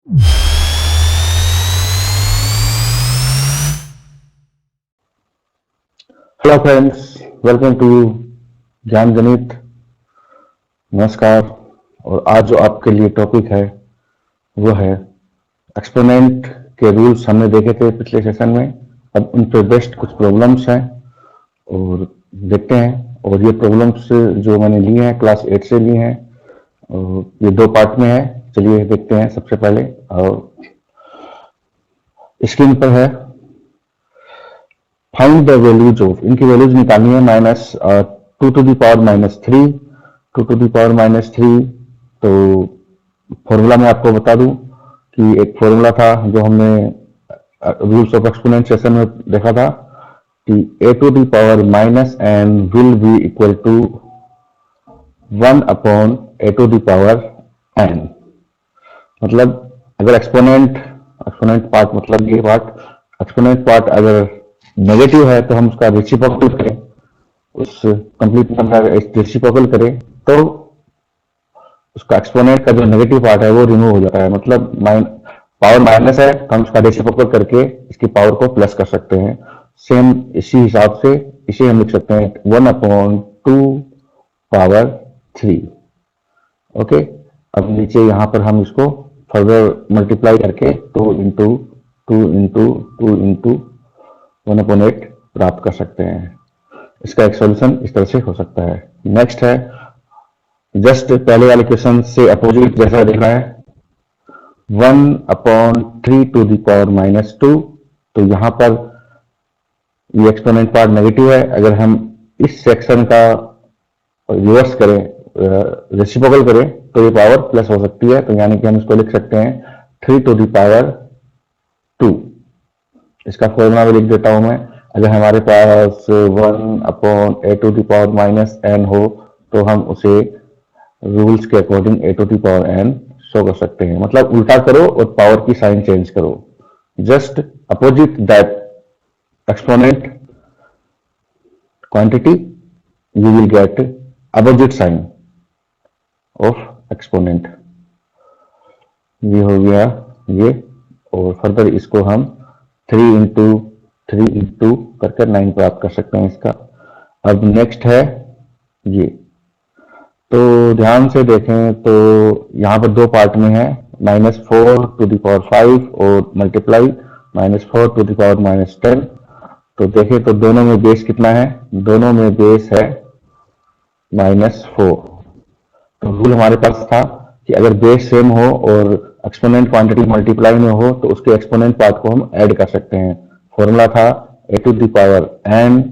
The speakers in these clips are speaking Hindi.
हेलो फ्रेंड्स, वेलकम टू ज्ञान गणित। नमस्कार। और आज जो आपके लिए टॉपिक है वो है एक्सपोनेंट के रूल्स। हमने देखे थे पिछले सेशन में। अब उन पर बेस्ड कुछ प्रॉब्लम्स हैं और देखते हैं। और ये प्रॉब्लम्स जो मैंने लिए हैं क्लास 8 से लिए हैं और ये दो पार्ट में है। चलिए देखते हैं। सबसे पहले और स्क्रीन पर है फाइंड द वैल्यूज ऑफ, इनकी वैल्यूज निकालनी है। -2 to the power -3, 2 to the power -3। तो फॉर्मूला मैं आपको बता दूं कि एक फॉर्मूला था जो हमने रूल्स ऑफ एक्सपोनेंट सेशन में देखा था कि a to the power -n will be equal to 1 upon a to the power n। मतलब अगर एक्सपोनेंट पार्ट, मतलब ये पार्ट एक्सपोनेंट पार्ट अगर नेगेटिव है तो हम उसका रेसिप्रोकल करें, उस कंप्लीट नंबर का रेसिप्रोकल करें तो उसका एक्सपोनेंट का जो नेगेटिव पार्ट है वो रिमूव हो जाता है। मतलब पावर माइनस है तो हम उसका रेसिप्रोकल करके इसकी पावर को प्लस कर सकते हैं। सेम इसी हिसाब से इसे हम लिख सकते हैं 1/2 पावर 3। ओके, अब नीचे यहां पर हम इसको फर्दर मल्टीप्लाई करके 2 इंटू 2 इंटू 2 इंटू 1/8 प्राप्त कर सकते हैं। इसका एक सॉल्यूशन इस तरह से हो सकता है। नेक्स्ट है जस्ट पहले वाले क्वेश्चन से अपोजिट जैसा दिख रहा है 1/3 टू द पावर -2। तो यहां पर ये एक्सपोनेंट पार्ट नेगेटिव है। अगर हम इस सेक्शन का रिवर्स करें, रेसिप्रोकल करें तो ये पावर प्लस हो सकती है। तो यानी कि हम इसको लिख सकते हैं 3 टू द पावर 2। इसका फॉर्मूला भी लिख देता हूं मैं। अगर हमारे पास 1/a to the power -n हो तो हम उसे रूल्स के according a to the power n show कर सकते हैं। मतलब उल्टा करो और पावर की साइन चेंज करो। Just opposite that exponent quantity you will get opposite sign of exponent. ये हो गया ये। और फर्दर इसको हम 3 इंटू 3 इंटू करके 9 प्राप्त कर सकते हैं इसका। अब नेक्स्ट है ये। तो ध्यान से देखें तो यहां पर दो पार्ट में है -4 टू द पावर 5 और मल्टीप्लाई -4 टू द पावर -10। तो देखें तो दोनों में बेस कितना है? दोनों में बेस है -4। तो रूल हमारे पास था कि अगर बेस सेम हो और एक्सपोनेंट क्वांटिटी मल्टीप्लाई में हो तो उसके एक्सपोनेंट पार्ट को हम ऐड कर सकते हैं। फॉर्मूला था a to the power n,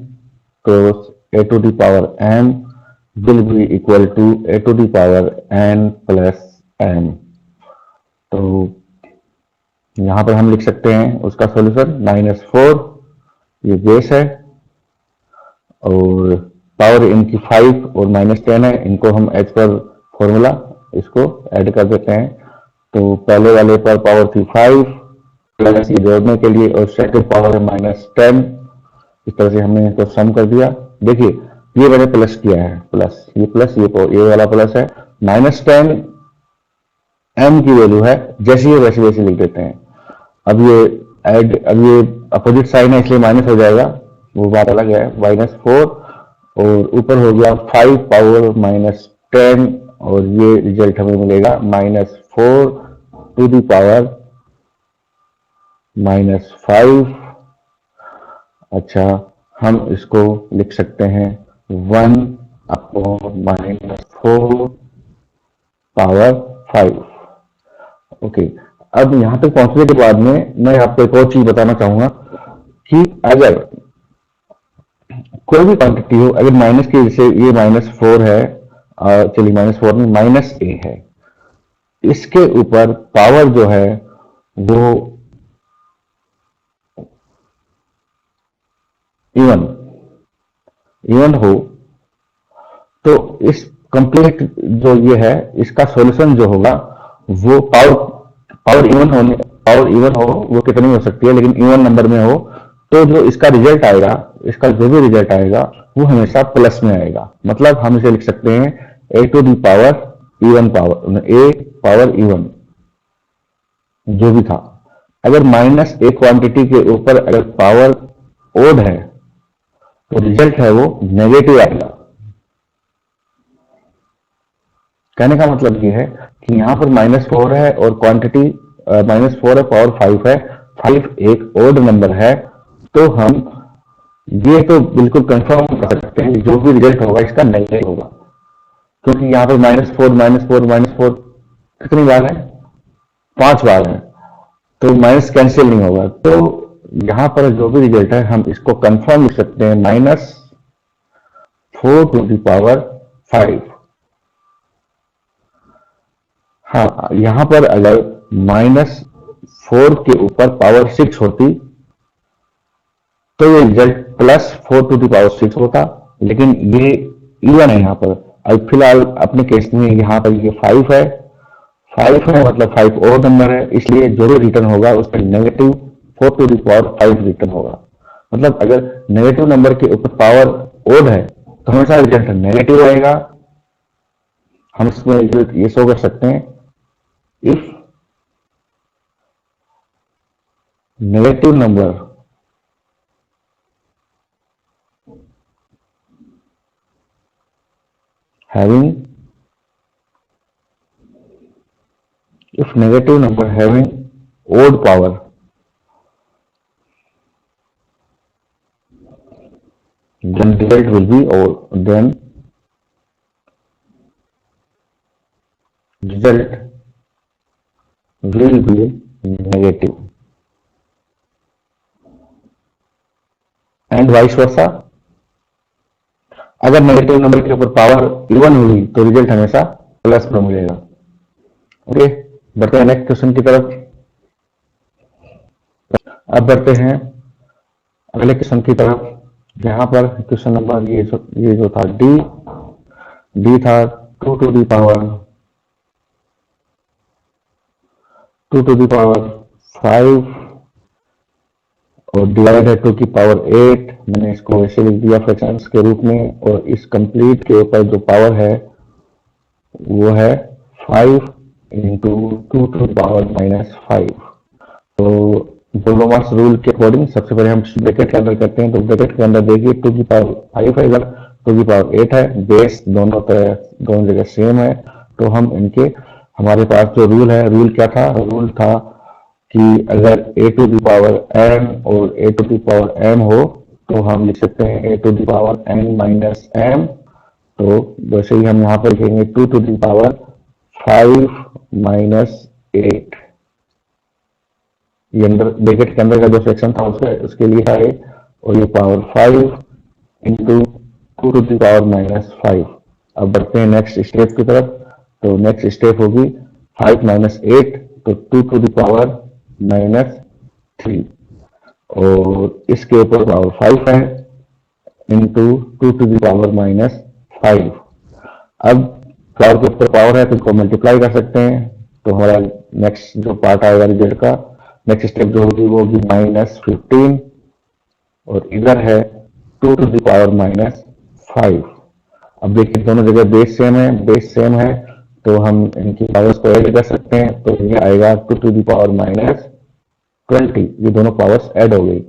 तो a to the power n will be equal to a to the power n plus m। तो यहां पर हम लिख सकते हैं उसका सॉल्यूशन -4, ये बेस है, और पावर इनकी 5 और -10 है। इनको हम एज पर फॉर्मूला इसको ऐड कर देते हैं। तो पहले वाले पर पावर थी 5 प्लस ये जोड़ने के लिए, और सेकंड पावर है -10। इस तरह से हमने इसको सम कर दिया। देखिए ये मैंने प्लस किया है, प्लस ये वाला प्लस है। -10 m की वैल्यू है, जैसी है वैसे वैसे लिख देते हैं। अब ये अपोजिट साइन है इसलिए माइनस हो जाएगा, वो बात अलग है। -4 और ऊपर हो गया 5 पावर -10, और ये रिजल्ट हमें मिलेगा -4 टू द पावर -5। अच्छा, हम इसको लिख सकते हैं 1/-4 पावर 5। ओके, अब यहां तक पहुंचने के बाद में मैं आपको एक और चीज बताना चाहूंगा कि अगर कोई भी क्वांटिटी हो, अगर माइनस के, जैसे ये -4 है, चलिए -4 नहीं, -a है, इसके ऊपर पावर जो है वो इवन हो तो इस कंप्लीट जो ये है इसका सॉल्यूशन जो होगा वो पावर इवन हो, वो कितनी हो सकती है, लेकिन इवन नंबर में हो तो जो इसका रिजल्ट आएगा, इसका जो भी रिजल्ट आएगा वो हमेशा प्लस में आएगा। मतलब हम इसे लिख सकते हैं a to the power even, power a power even. जो भी था, अगर माइनस एक क्वांटिटी के ऊपर अगर पावर ओड है तो रिजल्ट है वो नेगेटिव आएगा। कहने का मतलब ये है कि यहाँ पर -4 है और क्वांटिटी -4 है, पावर 5 है, 5 एक ओड नंबर है, तो हम ये तो बिल्कुल कंफर्म कर सकते हैं जो भी रिजल्ट होगा इसका नेगेटिव होगा, क्योंकि यहाँ पर -4 कितनी बार है, 5 बार है, तो माइनस कैंसिल नहीं होगा। तो यहाँ पर जो भी रिजल्ट है हम इसको कंफर्म लिख सकते हैं -4⁵। हाँ, यहाँ पर अगर -4 के ऊपर पावर 6 होती तो ये रिजल्ट +4⁶ होता, लेकिन ये इवन है यहाँ पर। अब फिलहाल अपने केस में यहाँ पर ये 5 है, 5 है मतलब 5 ओड नंबर है, इसलिए जो भी रिटर्न होगा उस पर -4⁵ रिटर्न होगा। मतलब अगर नेगेटिव नंबर के ऊपर पावर ओड है तो हमेशा रिजल्ट नेगेटिव आएगा। हम इसमें ये शो कर सकते हैं, if negative number having odd power, then result will be odd, then result will be negative, and vice versa। अगर नेगेटिव नंबर के ऊपर पावर इवन हुई तो रिजल्ट हमेशा प्लस में मिलेगा। ओके, बढ़ते हैं नेक्स्ट क्वेश्चन की तरफ। अब बढ़ते हैं अगले क्वेश्चन की तरफ। यहाँ पर क्वेश्चन नंबर ये जो था डी था 2 to the power 5 और डिवाइड है 2 की पावर 8। मैंने इसको ऐसे लिख दिया फ्रैक्शंस के रूप में, और इस कंप्लीट के ऊपर जो पावर है वो है 5 × 2 to the power -5। तो बोलोमास रूल के अकॉर्डिंग सबसे पहले हम ब्रैकेट के अंदर करते हैं। तो ब्रैकेट के अंदर देखिए 2 की पावर 5 है, इधर 2 की पावर 8 है, बेस दोनों जगह सेम है। तो हम इनके हमारे पास जो रूल है, रूल क्या था, रूल था कि अगर a to the power m और a to the power m हो तो हम लिख सकते हैं a to the power n minus m। तो वैसे ही हम यहाँ पर लिखेंगे 2 to the power 5 minus 8। ये अंदर ब्रैकेट के अंदर का जो सेक्शन था उसके लिए था 8, और ये power 5 into 2 to the power -5। अब बढ़ते हैं नेक्स्ट स्टेप की तरफ। तो नेक्स्ट स्टेप होगी 5 minus 8, तो 2 to the power -3, और इसके ऊपर पावर 5 है इंटू 2 to the power -5। अब पावर के ऊपर पावर है तो इसको मल्टीप्लाई कर सकते हैं। तो हमारा नेक्स्ट जो पार्ट आएगा रिजल्ट का, नेक्स्ट स्टेप जो होगी वो होगी -15, और इधर है 2 to the power -5। अब देखिए दोनों जगह बेस सेम है, तो हम इनकी पावर्स को ऐड कर सकते हैं। तो ये आएगा 2 to the power -20, ये दोनों पावर्स ऐड हो गई।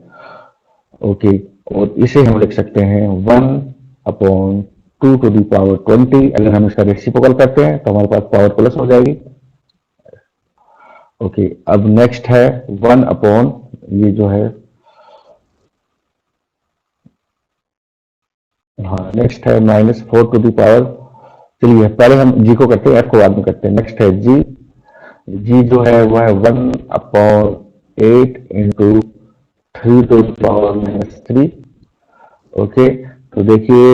ओके, और इसे हम लिख सकते हैं 1/2 to the power 20। अगर हम इसका रेसिप्रोकल करते हैं तो हमारे पास पावर प्लस हो जाएगी। ओके, अब नेक्स्ट है 1 ये जो है, हाँ नेक्स्ट है -4 to the power। चलिए पहले हम जी को करते हैं, एफ को बाद में करते हैं। नेक्स्ट है जी जो है वो है 1/8 into 3 to the power -3। Okay, तो देखिए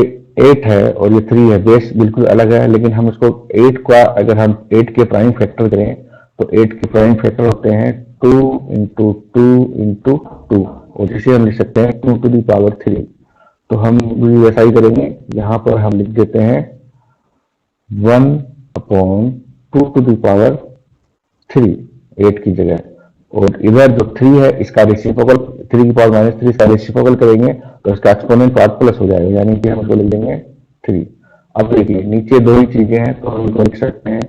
8 है और ये 3 है, बेस बिल्कुल अलग है, लेकिन हम इसको 8 का अगर हम 8 के प्राइम फैक्टर करें तो 8 के प्राइम फैक्टर होते हैं 2 × 2 × 2, और जिसे हम लिख सकते हैं 2 to the power 3। तो हम भी वैसा ही करेंगे, यहाँ पर हम लिख देते हैं 1/2 to the power 3 8 की जगह, और इधर जो 3 है इसका रेसिप्रोकल 3 की पावर -3 इसका रेसिप्रोकल करेंगे तो इसका एक्सपोनेंट पार्ट प्लस हो जाएगा, यानी कि हम इसको लिख देंगे 3। अब देखिए नीचे दो ही चीजें हैं तो हम इसको लिख सकते हैं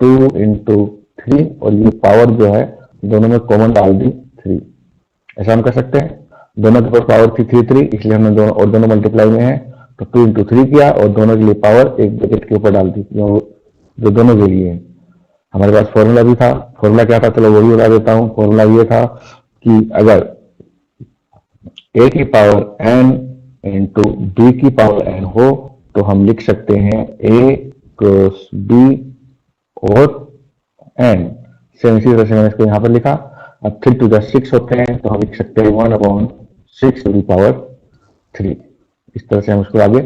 2 × 3, और ये पावर जो है दोनों में कॉमन डाल दी 3। ऐसा हम कर सकते हैं। दोनों के ऊपर पावर थी 3 इसलिए हमने दोनों मल्टीप्लाई में है तो 2 into 3 किया और दोनों के लिए पावर एक ब्रैकेट के ऊपर डाल दी जो दोनों के लिए है। हमारे पास फॉर्मूला भी था। फॉर्मूला क्या था, चलो वो भी बता देता हूँ। फॉर्मूला ये था कि अगर a की पावर n इंटू b की पावर n हो तो हम लिख सकते हैं a क्रॉस b और n। सेम इसी तरह से मैंने इसको यहाँ पर लिखा। अब 3 to the 6 होते हैं तो हम लिख सकते हैं 1/6 to the power 3। इस तरह से हम उसको आगे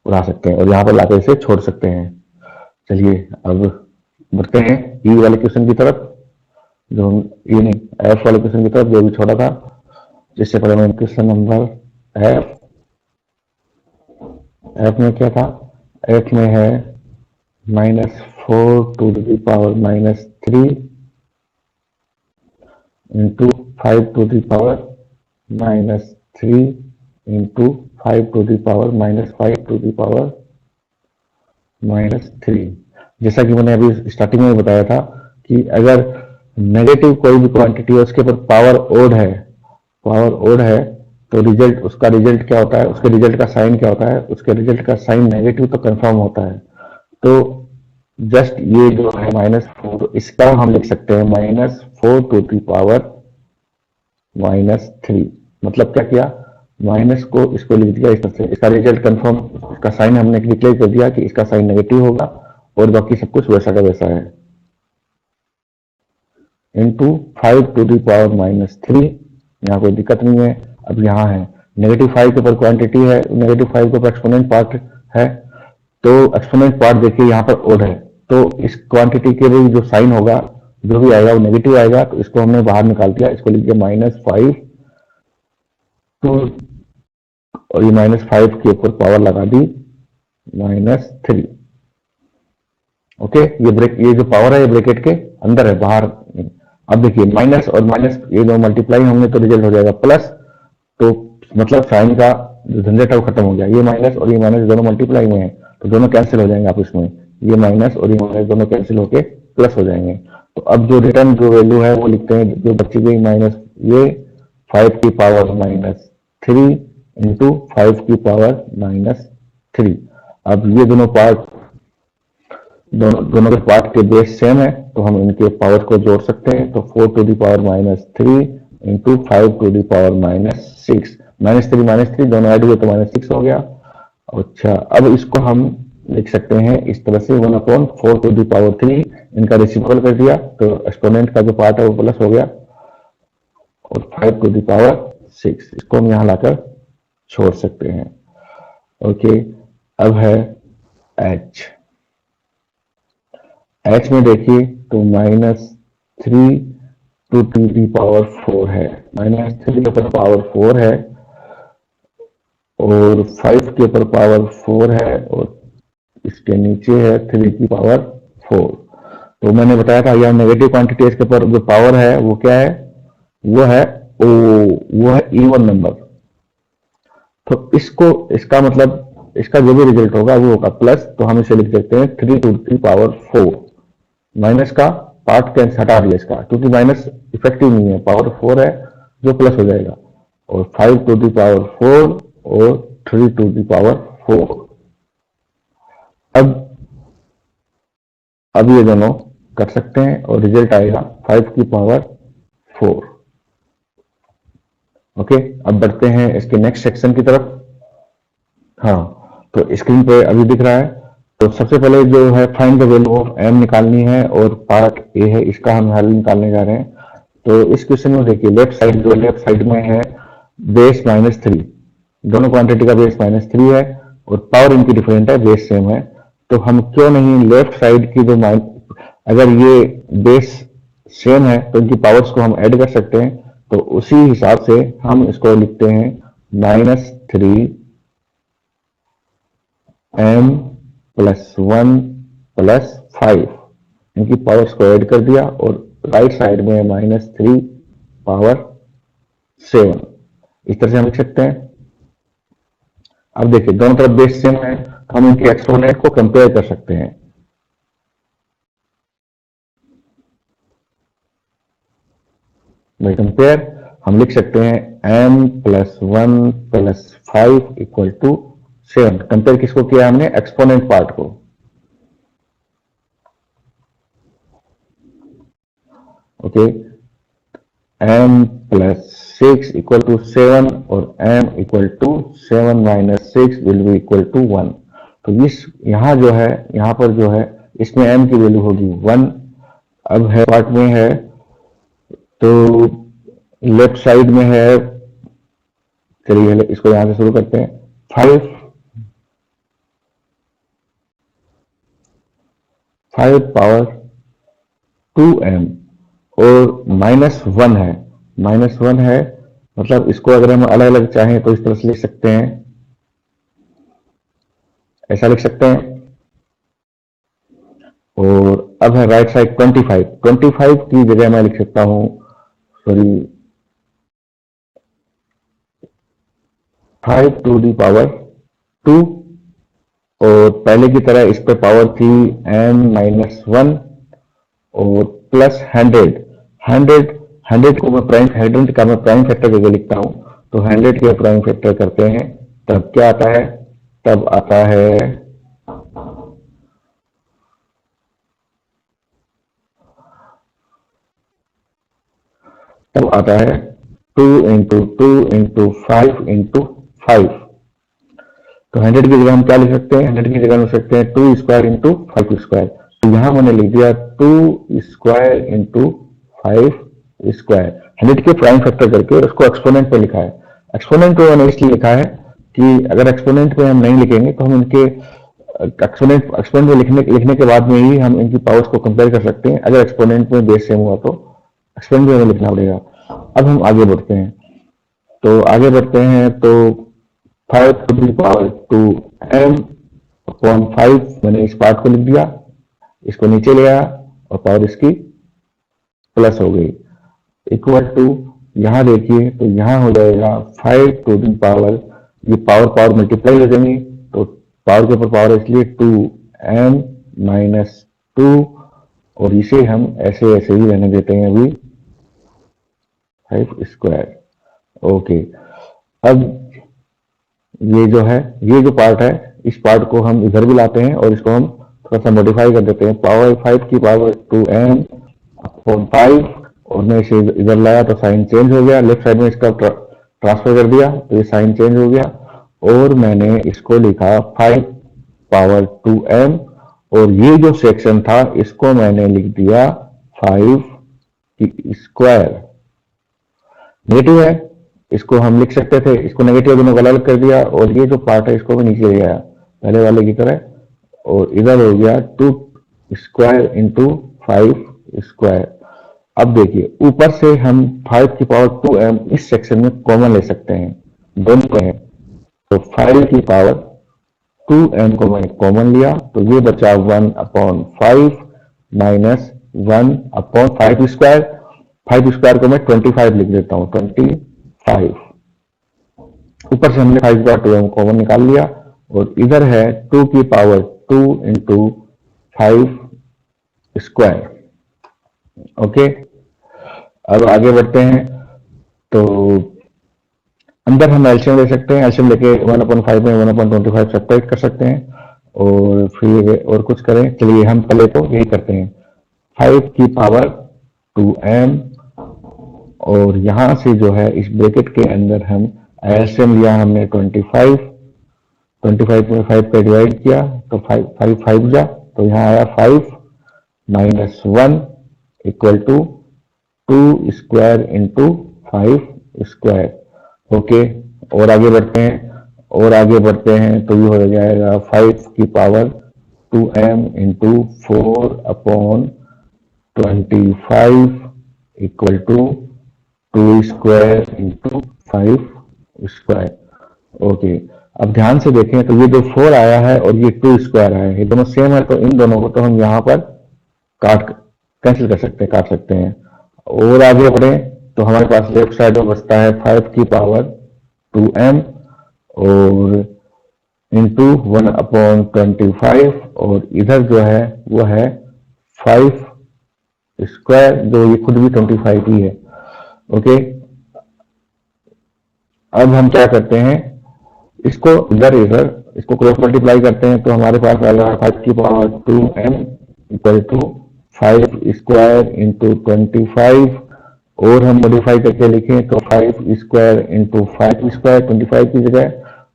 बढ़ा सकते हैं और यहाँ पर लाकर इसे छोड़ सकते हैं। चलिए अब बढ़ते हैं ई वाले क्वेश्चन की तरफ, जो हम ये नहीं एफ वाले क्वेश्चन की तरफ जो भी छोड़ा था। जिससे पहले मैं क्वेश्चन नंबर एफ में क्या था, एफ में है -4 to the power -3 into 5 to the power -3 into 5 to the power -5 to the power -3। जैसा कि मैंने अभी स्टार्टिंग में बताया था कि अगर नेगेटिव कोई भी क्वांटिटी है उसके ऊपर पावर ओड है तो रिजल्ट, उसका रिजल्ट क्या होता है, उसके रिजल्ट का साइन क्या होता है, उसके रिजल्ट का साइन नेगेटिव तो कंफर्म होता है। तो जस्ट ये जो है -4 इसका हम लिख सकते हैं -4 to the power -3। मतलब क्या किया, माइनस को इसको लिख दिया इस तरह से, इसका रिजल्ट कंफर्म, इसका साइन हमने डिक्लेयर कर दिया कि इसका साइन नेगेटिव होगा और बाकी सब कुछ वैसा का वैसा है। इंटू 5 to the power -3, यहाँ कोई दिक्कत नहीं है। अब यहाँ है -5 के ऊपर क्वांटिटी है, -5 के ऊपर एक्सपोनेंट पार्ट है, तो एक्सपोनेंट पार्ट देखिए यहाँ पर ओड है, तो इस क्वांटिटी के भी जो साइन होगा जो भी आएगा वो नेगेटिव आएगा, तो इसको हमने बाहर निकाल दिया। इसको लिख दिया -5 तो और ये -5 के ऊपर पावर लगा दी -3। ओके, ये जो पावर है ये ब्रैकेट के अंदर है, बाहर नहीं। अब देखिए माइनस और माइनस ये दो मल्टीप्लाई होंगे तो रिजल्ट हो जाएगा प्लस, तो मतलब साइन का जो झंझट है वो खत्म हो गया। ये माइनस और ये माइनस दोनों मल्टीप्लाई में है तो दोनों कैंसिल हो जाएंगे आपस में, ये माइनस और ये माइनस दोनों कैंसिल होके प्लस हो जाएंगे। तो अब जो रिटर्न जो वैल्यू है वो लिखते हैं, जो बची गई माइनस ये 5 की पावर -3 इंटू 5 की पावर -3। अब ये दोनों पार्ट दोनों के पार्ट के बेस सेम है तो हम इनके पावर को जोड़ सकते हैं। तो 4 to the power -3 into 5 to the power -6, -3 दोनों ऐड हुए तो -6 हो गया। अच्छा, अब इसको हम लिख सकते हैं इस तरह से 1/4 to the power 3, इनका रेसिप्रोकल कर दिया तो एक्सपोनेंट का जो पार्ट है वो प्लस हो गया, और 5 to the power 6 इसको हम यहाँ लाकर छोड़ सकते हैं। ओके, अब है h में देखिए तो -3 to the power 4 है, -3 के ऊपर पावर 4 है और 5 के ऊपर पावर 4 है और इसके नीचे है 3 की पावर 4। तो मैंने बताया था यह नेगेटिव क्वांटिटी, इसके ऊपर जो पावर है वो क्या है, वो है इवन नंबर। तो इसका मतलब इसका जो भी रिजल्ट होगा वो होगा प्लस, तो हम इसे लिख सकते हैं 3 to the power 4। माइनस का पार्ट कैंसिल हटा दिया इसका, क्योंकि माइनस इफेक्टिव नहीं है, पावर 4 है जो प्लस हो जाएगा, और 5 to the power 4 और 3 to the power 4। अब ये दोनों कर सकते हैं और रिजल्ट आएगा 5 की पावर 4। ओके, अब बढ़ते हैं इसके नेक्स्ट सेक्शन की तरफ। हाँ, तो स्क्रीन पे अभी दिख रहा है। तो सबसे पहले जो है find the value of m निकालनी है और पार्ट ए है, इसका हम हल निकालने जा रहे हैं। तो इस क्वेश्चन में देखिए लेफ्ट साइड में है बेस -3, दोनों क्वांटिटी का बेस -3 है और पावर इनकी डिफरेंट है, बेस सेम है। तो हम क्यों नहीं लेफ्ट साइड की जो अगर ये बेस सेम है तो इनकी पावर्स को हम ऐड कर सकते हैं। तो उसी हिसाब से हम इसको लिखते हैं -3m + 1 + 5, इनकी पावर्स को ऐड कर दिया और राइट साइड में -3 पावर 7, इस तरह से हम लिख सकते हैं। अब देखिए दोनों तरफ बेस सेम है तो हम इनके एक्सपोनेंट को कंपेयर कर सकते हैं। बाई कंपेयर हम लिख सकते हैं m plus 1 plus 5 equal to 7। Compare किसको किया हमने? एक्सपोनेंट पार्ट को। Okay, m plus 6 equal to 7 और m equal to 7 minus 6 will be equal to 1। तो इस यहां जो है, यहां पर जो है, इसमें m की वैल्यू होगी 1। अब है पार्ट में है तो लेफ्ट साइड में है, चलिए इसको यहां से शुरू करते हैं। 5 पावर 2m और -1 है, -1 है, मतलब इसको अगर हम अलग अलग चाहें तो इस तरह से लिख सकते हैं, ऐसा लिख सकते हैं। और अब है राइट साइड 25 की जगह मैं लिख सकता हूं, सॉरी, 5 टू दी पावर 2 और पहले की तरह इस पे पावर थी m-1 और प्लस 100 को मैं प्राइम 100 का मैं प्राइम फैक्टर करके लिखता हूं, तो 100 के प्राइम फैक्टर करते हैं, तब क्या आता है? तब आता है 2 इंटू 2 इंटू 5 इंटू 5। तो 100 की जगह हम क्या लिख सकते हैं? 100 की जगह लिख सकते हैं 2 स्क्वायर इंटू 5 स्क्वायर। तो यहां मैंने लिख दिया 2 स्क्वायर इंटू 5 स्क्वायर, 100 के प्राइम फैक्टर करके उसको एक्सपोनेंट पे लिखा है। एक्सपोनेंट को मैंने इसलिए लिखा है कि अगर एक्सपोनेंट पे हम नहीं लिखेंगे तो हम इनके एक्सपोनेंट में लिखने के बाद में ही हम इनकी पावर्स को कंपेयर कर सकते हैं। अगर एक्सपोनेंट में बेस सेम हुआ तो एक्सपोनेंट में हमें लिखना पड़ेगा। अब हम आगे बढ़ते हैं, तो आगे बढ़ते हैं तो 5 to the power 2m upon 5 मैंने इस पार्ट को लिख दिया, इसको नीचे ले आया और पावर इसकी प्लस हो गई, इक्वल टू यहां देखिए तो यहां हो जाएगा 5 टू दी पावर, ये पावर मल्टीप्लाई हो जाएंगी तो पावर के ऊपर पावर इसलिए 2m माइनस 2 और इसे हम ऐसे ऐसे ही रहने देते हैं अभी 5 स्क्वायर। ओके, अब ये जो है, ये जो पार्ट है, इस पार्ट को हम इधर भी लाते हैं और इसको हम थोड़ा सा मॉडिफाई कर देते हैं। पावर 5 की पावर 2m अपॉन 5 और मैं इसे इधर लाया तो साइन चेंज हो गया, लेफ्ट साइड में इसका ट्रांसफर कर दिया तो ये साइन चेंज हो गया और मैंने इसको लिखा 5 पावर 2m और ये जो सेक्शन था इसको मैंने लिख दिया 5 स्क्वायर। नेगेटिव है, इसको हम लिख सकते थे, इसको नेगेटिव दोनों को अलग कर दिया और ये जो पार्ट है इसको भी नीचे ले आया पहले वाले की तरह और इधर हो गया 2 स्क्वायर इंटू 5 स्क्वायर। अब देखिए ऊपर से हम 5 की पावर 2m इस सेक्शन में कॉमन ले सकते हैं, दोनों को है, तो 5 की पावर 2m को मैंने कॉमन लिया तो ये बचा 1 upon 5 minus 1 upon 5 square. 5 square को मैं 25 लिख देता हूं, 25। ऊपर से हमने 5 बार 2m कॉमन निकाल लिया और इधर है 2 की पावर 2 इंटू 5 स्क्वायर। ओके, अब आगे बढ़ते हैं तो अंदर हम एलसीएम ले सकते हैं, एलसीएम लेके 1/5 में 1/25 सब्ट्रैक्ट कर सकते हैं और फिर और कुछ करें। चलिए हम पहले तो यही करते हैं, 5 की पावर 2m और यहां से जो है इस ब्रैकेट के अंदर हम एलसीएम लिया हमने 25 में 5 पे डिवाइड किया तो 5 जा तो यहाँ आया 5 minus 1 equal to 2 square into 5 square. Okay, और आगे बढ़ते हैं तो ये हो जाएगा 5 की power 2m into 4 upon 25 equal to 2 square into 5 square. Okay, अब ध्यान से देखें तो ये जो 4 आया है और ये 2 स्क्वायर आया है, ये दोनों सेम है तो इन दोनों को तो हम यहाँ पर कैंसिल कर सकते हैं, काट सकते हैं। और आगे बढ़े तो हमारे पास लेफ्ट साइड में बचता है 5 की पावर 2m और इंटू 1/25 और इधर जो है वो है 5 स्क्वायर, जो ये खुद भी 25 ही है। ओके, अब हम क्या करते हैं, इसको इधर इधर इसको क्रॉस मल्टीप्लाई करते हैं तो हमारे पास आएगा 5^2m इक्वल टू 5² इंटू 25, और हम मॉडिफाई करके लिखें तो 5² इंटू 5² 25 की जगह,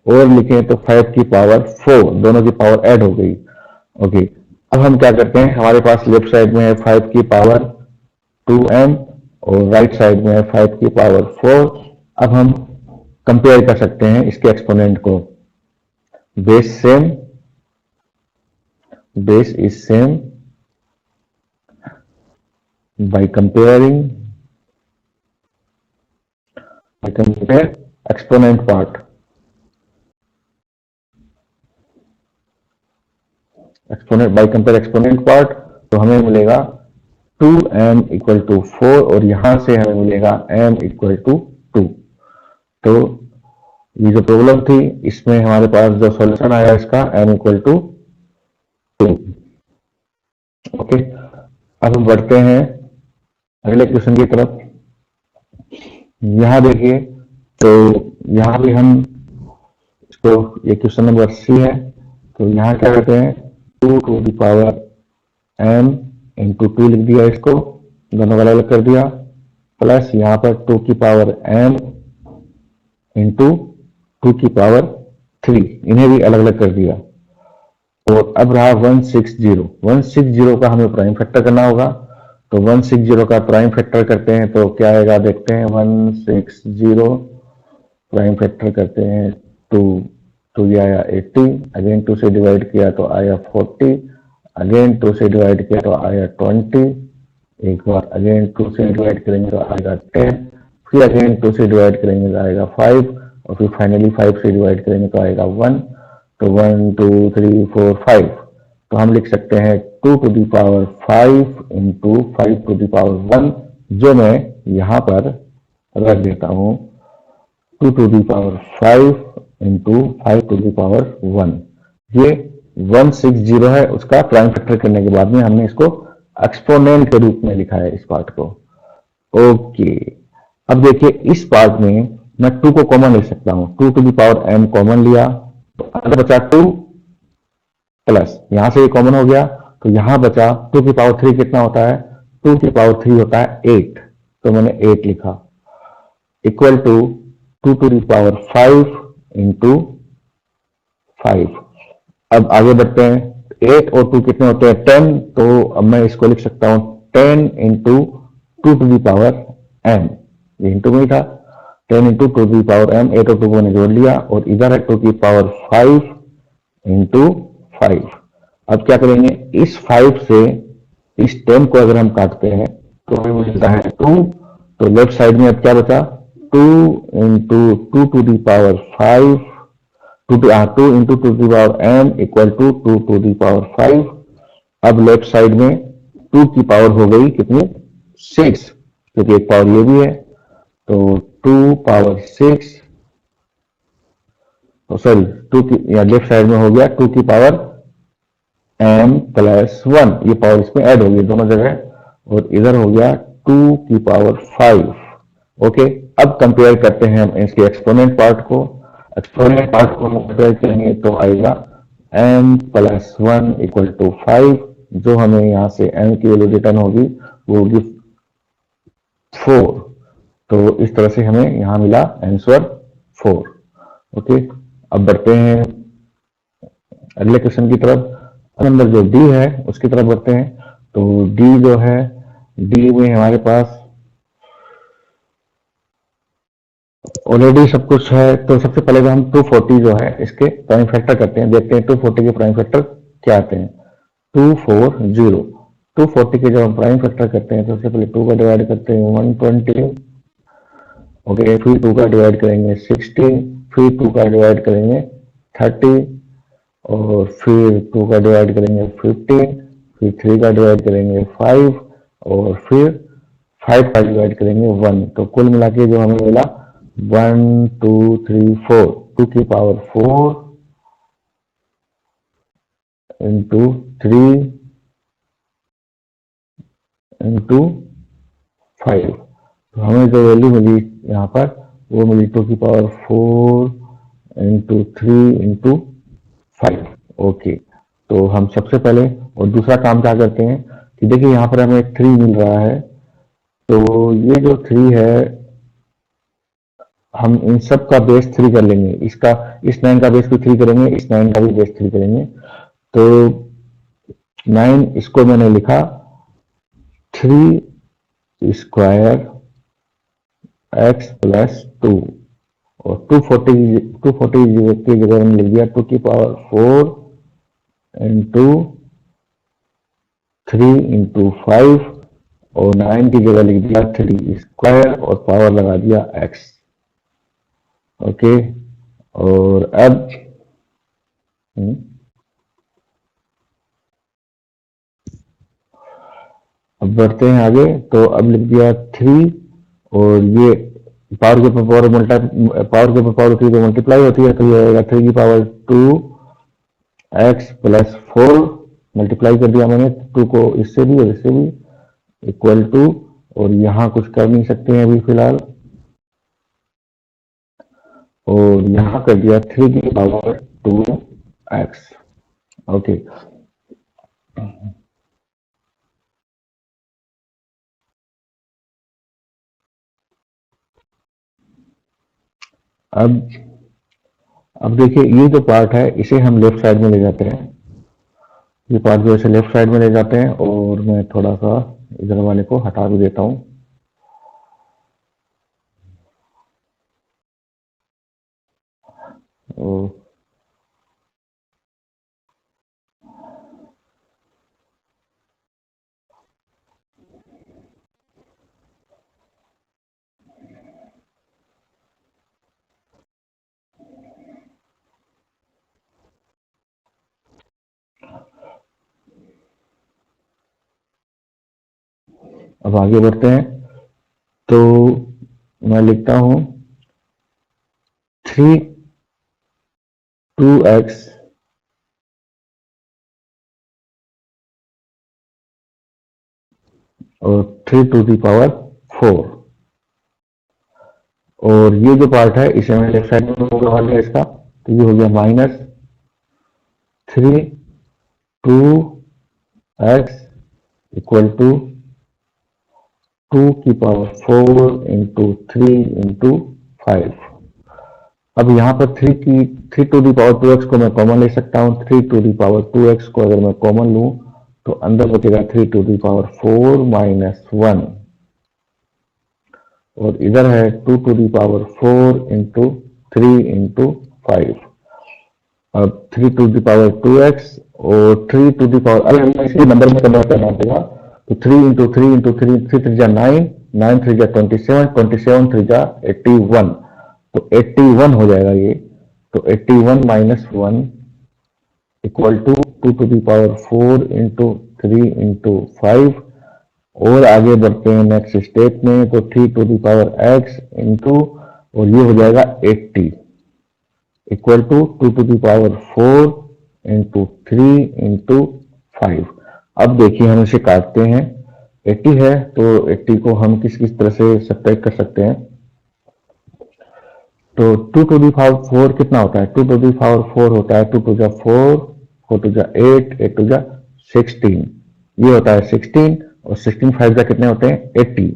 और लिखें तो 5^4, दोनों की पावर ऐड हो गई। ओके, अब हम क्या करते हैं, हमारे पास लेफ्ट साइड में है 5^2m और राइट साइड में है 5^4। अब हम कंपेयर कर सकते हैं इसके एक्सपोनेंट को, base same, base is same, by comparing, I compare exponent part, exponent by compare exponent part, तो हमें मिलेगा 2m इक्वल टू 4 और यहां से हमें मिलेगा m इक्वल टू 2। तो ये जो प्रॉब्लम थी इसमें हमारे पास जो सॉल्यूशन आया इसका m इक्वल टू 2। ओके, अब हम बढ़ते हैं अगले क्वेश्चन की तरफ। यहां देखिए, तो यहां भी हम इसको, ये क्वेश्चन नंबर सी है, तो यहां क्या करते हैं 2 to the power m into 2 लिख दिया, इसको दोनों अलग अलग कर दिया, प्लस यहाँ पर 2 की पावर m इंटू 2 की पावर 3, इन्हें भी अलग अलग कर दिया। और अब रहा 160 का हमें प्राइम फैक्टर करना होगा, तो 160 का प्राइम फैक्टर करते हैं तो क्या आएगा देखते हैं। 160 प्राइम फैक्टर करते हैं 2 ये आया 80, अगेन 2 से डिवाइड किया तो आया 40, अगेन 2 से डिवाइड किया तो आया 20, एक बार अगेन 2 से डिवाइड करेंगे तो आएगा 10, फिर अगेन 2 से डिवाइड करेंगे तो आएगा 5, और फिर फाइनली 5 से डिवाइड करेंगे तो आएगा 1। तो 1 2 3 4 5, तो हम लिख सकते हैं 2 to the power 5 into 5 to the power 1, जो मैं यहाँ पर रख देता हूँ 2 to the power 5 into 5 to the power 1। ये 160 है, उसका प्राइम फैक्टर करने के बाद में हमने इसको एक्सपोनेंट के रूप में लिखा है इस पार्ट को। ओके, अब देखिए इस पार्ट में मैं 2 को कॉमन ले सकता हूं, 2 to the power m common लिया तो अंदर बचा 2, प्लस यहां से ये कॉमन हो गया तो यहां बचा 2 की पावर 3 कितना होता है, 2 की पावर 3 होता है 8, तो मैंने 8 लिखा, equal to 2 to the power 5 into 5। अब आगे बढ़ते हैं, 8 और 2 कितने होते हैं 10, तो अब मैं इसको लिख सकता हूं 10 into 2 to the power m, ये इंटू में ही था, 10 into 2 to the power m, 8 और 2 को मैंने जोड़ लिया, और इधर है 2 की पावर 5 इंटू 5। अब क्या करेंगे, इस 5 से इस 10 को अगर हम काटते हैं तो हमें मिलता है 2, तो लेफ्ट साइड में अब क्या बचा 2 into 2 to the power 5, 2 into 2 to power m equal to 2 to the power 5। अब लेफ्ट साइड में 2 की पावर हो गई कितनी 6, क्योंकि एक पावर ये भी है, तो 2 पावर 6, सॉरी 2 की, या लेफ्ट साइड में हो गया 2 की पावर m प्लस 1, ये पावर इसमें ऐड हो गई दोनों जगह, और इधर हो गया 2 की पावर 5। ओके, अब कंपेयर करते हैं हम इसके एक्सपोनेंट पार्ट को, एक्सपोनेंट पार्ट को हम कंपेयर करेंगे तो आएगा m प्लस 1 इक्वल टू 5, जो हमें यहाँ से m की वैल्यू रिटर्न होगी वो होगी 4, तो इस तरह से हमें यहाँ मिला आंसर 4। ओके, अब बढ़ते हैं अगले क्वेश्चन की तरफ। नंबर जो डी है उसकी तरफ बढ़ते हैं, तो डी जो है, डी में हमारे पास ऑलरेडी सब कुछ है, तो सबसे पहले तो हम 240 जो है इसके प्राइम फैक्टर करते हैं, देखते हैं 240 के प्राइम फैक्टर क्या आते हैं। 240, 240 के जब हम प्राइम फैक्टर करते हैं तो सबसे पहले 2 का डिवाइड करते हैं 120, ओके, फिर 2 का डिवाइड करेंगे 60, फिर 2 का डिवाइड करेंगे 30, और फिर 2 का डिवाइड करेंगे 15, फिर 3 का डिवाइड करेंगे 5, और फिर 5 का डिवाइड करेंगे 1, तो कुल मिला के जो हमें मिला 1 2 3 4, 2 की पावर 4 इंटू 3 इंटू 5, तो हमें जो वैल्यू मिली यहाँ पर वो मिली 2 की पावर 4 इंटू 3 इंटू 5। ओके, तो हम सबसे पहले और दूसरा काम क्या करते हैं कि देखिए यहाँ पर हमें 3 मिल रहा है, तो ये जो 3 है हम इन सब का बेस 3 कर लेंगे, इसका इस 9 का बेस भी 3 करेंगे, इस 9 का भी बेस 3 करेंगे। तो 9 इसको मैंने लिखा 3 स्क्वायर एक्स प्लस 2 और 240 की जगह मैंने लिख दिया 2 की पावर 4 इंटू 3 इंटू 5 और 9 की जगह लिख दिया 3 स्क्वायर और पावर लगा दिया x। ओके, और अब बढ़ते हैं आगे। तो अब लिख दिया 3 और ये पावर के ऊपर पावर होती है तो मल्टीप्लाई होती है, तो ये आएगा 3 की पावर 2 एक्स प्लस 4 मल्टीप्लाई कर दिया मैंने 2 को इससे भी और इससे भी इक्वल टू, और यहाँ कुछ कर नहीं सकते हैं अभी फिलहाल, और यहाँ कर दिया 3 की पावर 2 एक्स। ओके, अब देखिए ये जो पार्ट है इसे हम लेफ्ट साइड में ले जाते हैं, ये पार्ट जो इसे लेफ्ट साइड में ले जाते हैं, और मैं थोड़ा सा इधर वाले को हटा भी देता हूँ। अब आगे बढ़ते हैं, तो मैं लिखता हूं 2x और 3 टू दी पावर 4, और ये जो पार्ट है इसे मैं लेफ्ट साइड में लगा दिया इसका, तो ये हो गया -3 2x इक्वल टू 2 की पावर 4 इंटू 3 इंटू 5। अब यहाँ पर 3 टू दी पावर 2x को मैं कॉमन ले सकता हूँ, 3 टू दी पावर 2x को अगर मैं कॉमन लूँ तो अंदर बचेगा 3 टू दी पावर 4 माइनस 1, और इधर है 2 to the power 4 into 3 into 5। अब 3 टू दी पावर 2x और 3 टू दी पावर, अरे हमें इसे नंबर में कन्वर्ट करना पड़ेगा, तो 3 इंटू 3 इंटू 3, 3 3 9, 9 3 27, 27 3 81, तो 81 हो जाएगा ये। तो 81 minus 1 equal to 2 to the power 4 into 3 into 5, और आगे बढ़ते हैं नेक्स्ट स्टेप में, तो 3 to the power x into, और ये हो जाएगा 80 equal to 2 to the power 4 into 3 into 5। अब देखिए हम इसे काटते हैं, 80 है तो 80 को हम किस किस तरह से सब्ट्रैक्ट कर सकते हैं। तो 2 टू दी पावर 4 कितना होता है, 2 टू दी पावर 4 होता है 2 टू जा 4, 4 टू जा 8, 8 टू जा 16, ये होता है 16, और 16 5 जा कितने होते हैं 80,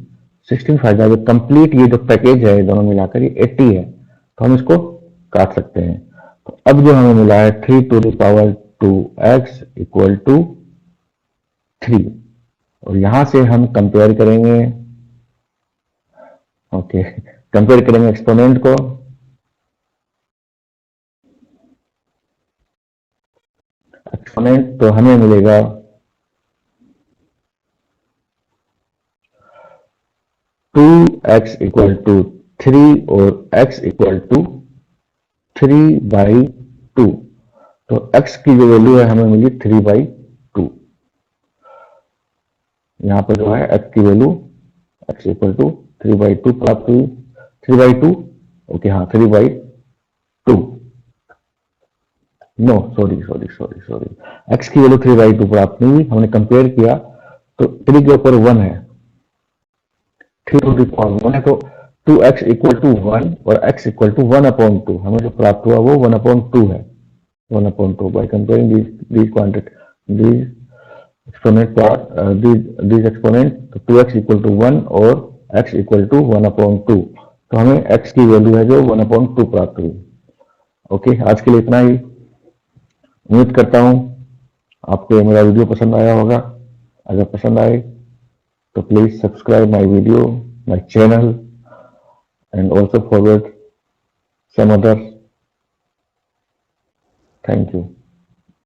16 5 जा कंप्लीट ये जो पैकेज है दोनों मिलाकर ये 80 है, तो हम इसको काट सकते हैं। तो अब जो हमें मिला है 3 to the power 2x equal to 3, और यहां से हम कंपेयर करेंगे, ओके कंपेयर करेंगे एक्सपोनेंट को, एक्सपोनेंट तो हमें मिलेगा 2x इक्वल टू 3 और x इक्वल टू 3/2, तो x की जो वैल्यू है हमें मिली 3/2। यहां पर जो है x की वैल्यू x इक्वल टू 3/2 प्राप्त हुई, 3/2, ओके हाँ 3/2, नो सॉरी, x की वैल्यू 3/2 प्राप्त नहीं हुई, हमने कंपेयर किया तो 3 के ऊपर 1 है, 3 टू द पावर 1 है, तो 2x इक्वल टू 1 और x इक्वल टू 1/2 हमें जो प्राप्त हुआ वो 1/2 है, 1/2 by comparing these quantity these exponent part these exponent, तो 2x इक्वल टू 1 और x इक्वल टू 1/2, तो हमें x की वैल्यू है जो 1/2 प्राप्त हुई। ओके, आज के लिए इतना ही। उम्मीद करता हूं आपको मेरा वीडियो पसंद आया होगा। अगर पसंद आए तो please subscribe my video, my channel, and also forward some other. Thank you.